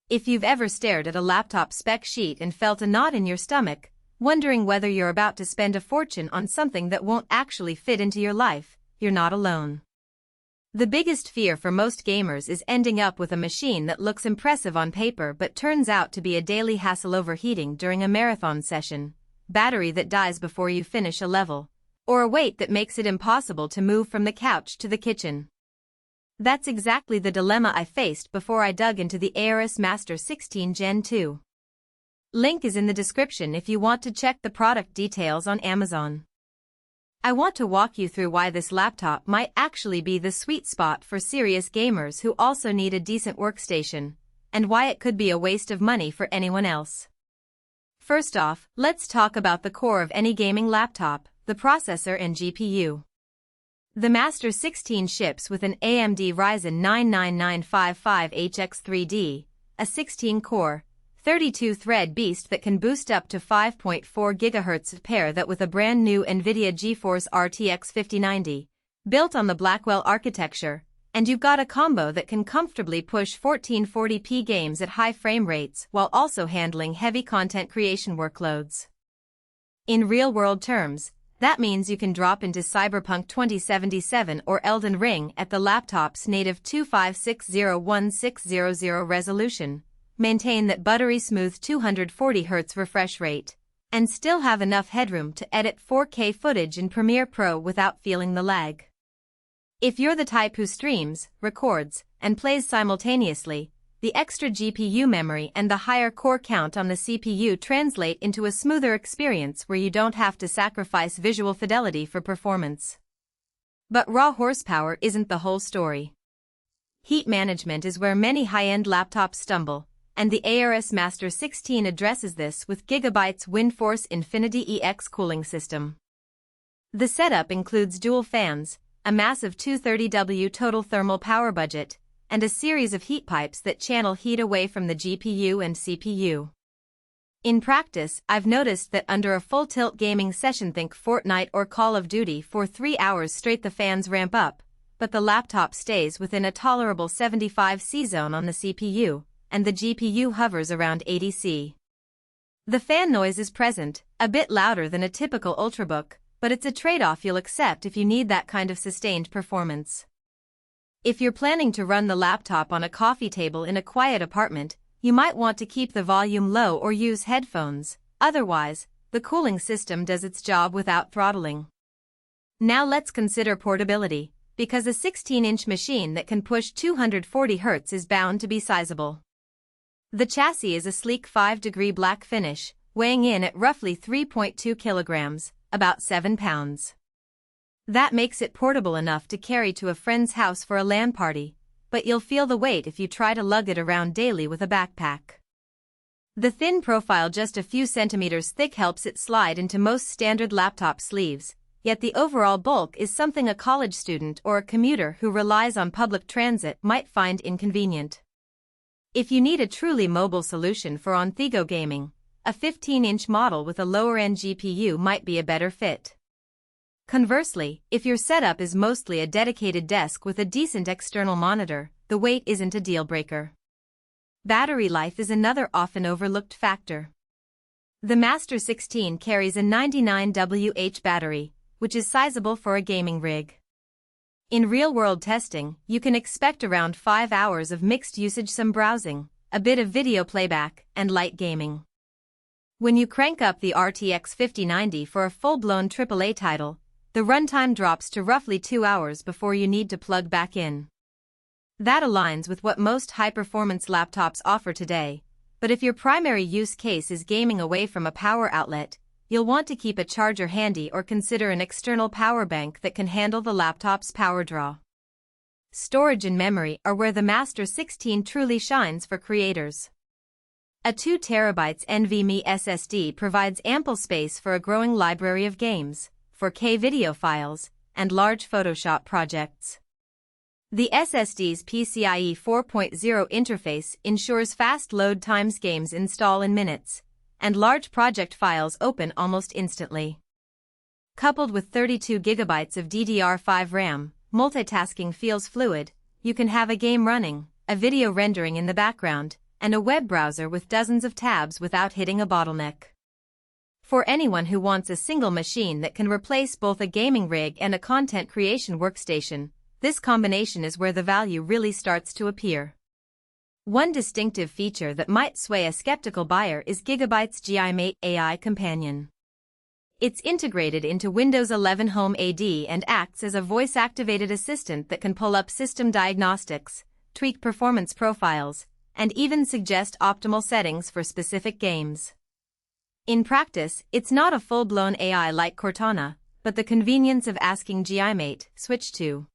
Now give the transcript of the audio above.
If you've ever stared at a laptop spec sheet and felt a knot in your stomach, wondering whether you're about to spend a fortune on something that won't actually fit into your life, you're not alone. The biggest fear for most gamers is ending up with a machine that looks impressive on paper but turns out to be a daily hassle overheating during a marathon session, battery that dies before you finish a level, or a weight that makes it impossible to move from the couch to the kitchen. That's exactly the dilemma I faced before I dug into the Aorus Master 16 Gen 2. Link is in the description if you want to check the product details on Amazon. I want to walk you through why this laptop might actually be the sweet spot for serious gamers who also need a decent workstation, and why it could be a waste of money for anyone else. First off, let's talk about the core of any gaming laptop, the processor and GPU. The Master 16 ships with an AMD Ryzen 9 9955HX3D, a 16-core, 32-thread beast that can boost up to 5.4 GHz. Pair that with a brand new NVIDIA GeForce RTX 5090, built on the Blackwell architecture, and you've got a combo that can comfortably push 1440p games at high frame rates while also handling heavy content creation workloads. In real-world terms, that means you can drop into Cyberpunk 2077 or Elden Ring at the laptop's native 25601600 resolution, maintain that buttery smooth 240Hz refresh rate, and still have enough headroom to edit 4K footage in Premiere Pro without feeling the lag. If you're the type who streams, records, and plays simultaneously, the extra GPU memory and the higher core count on the CPU translate into a smoother experience where you don't have to sacrifice visual fidelity for performance. But raw horsepower isn't the whole story. Heat management is where many high-end laptops stumble, and the Aorus Master 16 addresses this with GIGABYTE's WindForce Infinity EX cooling system. The setup includes dual fans, a massive 230W total thermal power budget, and a series of heat pipes that channel heat away from the GPU and CPU. In practice, I've noticed that under a full-tilt gaming session, think Fortnite or Call of Duty, for 3 hours straight the fans ramp up, but the laptop stays within a tolerable 75°C zone on the CPU, and the GPU hovers around 80°C. The fan noise is present, a bit louder than a typical Ultrabook, but it's a trade-off you'll accept if you need that kind of sustained performance. If you're planning to run the laptop on a coffee table in a quiet apartment, you might want to keep the volume low or use headphones. Otherwise, the cooling system does its job without throttling. Now let's consider portability, because a 16-inch machine that can push 240Hz is bound to be sizable. The chassis is a sleek 5-degree black finish, weighing in at roughly 3.2 kilograms, about 7 pounds. That makes it portable enough to carry to a friend's house for a LAN party, but you'll feel the weight if you try to lug it around daily with a backpack. The thin profile, just a few centimeters thick, helps it slide into most standard laptop sleeves, yet the overall bulk is something a college student or a commuter who relies on public transit might find inconvenient. If you need a truly mobile solution for on-the-go gaming, a 15-inch model with a lower-end GPU might be a better fit. Conversely, if your setup is mostly a dedicated desk with a decent external monitor, the weight isn't a deal-breaker. Battery life is another often overlooked factor. The Master 16 carries a 99Wh battery, which is sizable for a gaming rig. In real-world testing, you can expect around 5 hours of mixed usage, some browsing, a bit of video playback, and light gaming. When you crank up the RTX 5090 for a full-blown AAA title, the runtime drops to roughly 2 hours before you need to plug back in. That aligns with what most high-performance laptops offer today, but if your primary use case is gaming away from a power outlet, you'll want to keep a charger handy or consider an external power bank that can handle the laptop's power draw. Storage and memory are where the Master 16 truly shines for creators. A 2TB NVMe SSD provides ample space for a growing library of games, 4K video files, and large Photoshop projects. The SSD's PCIe 4.0 interface ensures fast load times, games install in minutes, and large project files open almost instantly. Coupled with 32 GB of DDR5 RAM, multitasking feels fluid. You can have a game running, a video rendering in the background, and a web browser with dozens of tabs without hitting a bottleneck. For anyone who wants a single machine that can replace both a gaming rig and a content creation workstation, this combination is where the value really starts to appear. One distinctive feature that might sway a skeptical buyer is GIGABYTE's GIGABYTE AI Companion. It's integrated into Windows 11 Home AD and acts as a voice-activated assistant that can pull up system diagnostics, tweak performance profiles, and even suggest optimal settings for specific games. In practice, it's not a full-blown AI like Cortana, but the convenience of asking GIGABYTE, switch to